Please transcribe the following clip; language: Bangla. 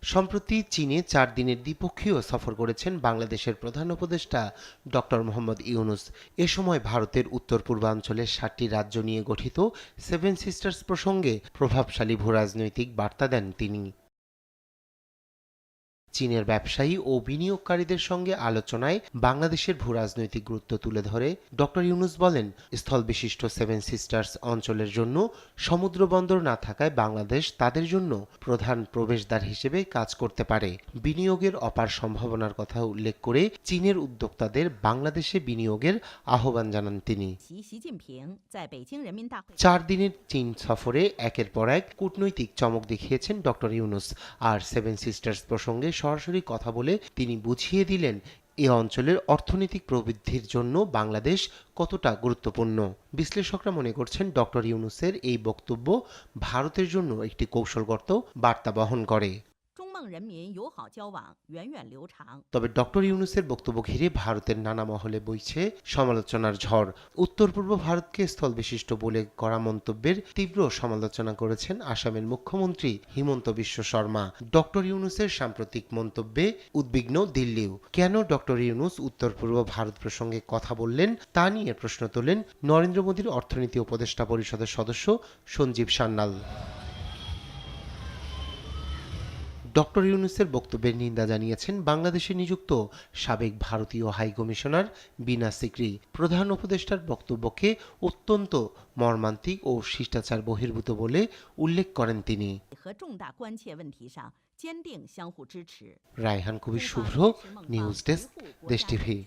সম্প্রতি চীনে ৪ দিনের দ্বিপক্ষীয় সফর করেছেন বাংলাদেশের প্রধান উপদেষ্টা ডক্টর মোহাম্মদ ইউনূস। এ সময় ভারতের উত্তর পূর্বাঞ্চলের ৭টি রাজ্য নিয়ে গঠিত সেভেন সিস্টার্স প্রসঙ্গে প্রভাবশালী ভূরাজনৈতিক বার্তা দেন তিনি। চীনের ব্যবসায়ী ও বিনিয়োগকারীদের সঙ্গে আলোচনায় বাংলাদেশের ভূরাজনৈতিক গুরুত্ব তুলে ধরে ডক্টর ইউনূস বলেন, স্থলবিশিষ্ট সেভেন সিস্টার্স অঞ্চলের জন্য সমুদ্র বন্দর না থাকায় বাংলাদেশ তাদের জন্য প্রধান প্রবেশদ্বার হিসেবে কাজ করতে পারে। বিনিয়োগের অপার সম্ভাবনার কথা উল্লেখ করে চীনের উদ্যোক্তাদের বাংলাদেশে বিনিয়োগের আহ্বান জানান তিনি। ৪ দিনের চীন সফরে একের পর এক কূটনৈতিক চমক দেখিয়েছেন ডক্টর ইউনূস। আর সেভেন সিস্টার্স প্রসঙ্গে সরাসরি কথা বলে তিনি বুঝিয়ে দিলেন এ অঞ্চলের অর্থনৈতিক প্রবৃদ্ধির জন্য বাংলাদেশ কতটা গুরুত্বপূর্ণ। বিশ্লেষকরা মনে করছেন ডক্টর ইউনূসের এই বক্তব্য ভারতের জন্য একটি কৌশলগত বার্তা বহন করে। তবে ডক্টর ইউনূসের বক্তব্য ঘিরে ভারতের নানা মহলে বইছে সমালোচনার ঝড়। উত্তর পূর্ব ভারতকে স্থলবিশিষ্ট বলে করা মন্তব্যের তীব্র সমালোচনা করেছেন আসামের মুখ্যমন্ত্রী হিমন্ত বিশ্ব শর্মা। ডক্টর ইউনূসের সাম্প্রতিক মন্তব্যে উদ্বিগ্ন দিল্লিও। কেন ডক্টর ইউনূস উত্তর পূর্ব ভারত প্রসঙ্গে কথা বললেন তা নিয়ে প্রশ্ন তোলেন নরেন্দ্র মোদীর অর্থনীতি উপদেষ্টা পরিষদের সদস্য সঞ্জীব সান্যাল। ডক্টর ইউনূসের বক্তব্যের নিন্দা জানিয়েছেন বাংলাদেশে নিযুক্ত সাবেক ভারতীয় হাইকমিশনার বিনা সিকরি। প্রধান উপদেষ্টার বক্তব্যকে অত্যন্ত মর্মান্তিক ও শিষ্টাচার বহির্ভূত বলে উল্লেখ করেন তিনি। রায়হান কবির শুভ্র, নিউজ ডেস্ক, দেশ টিভি।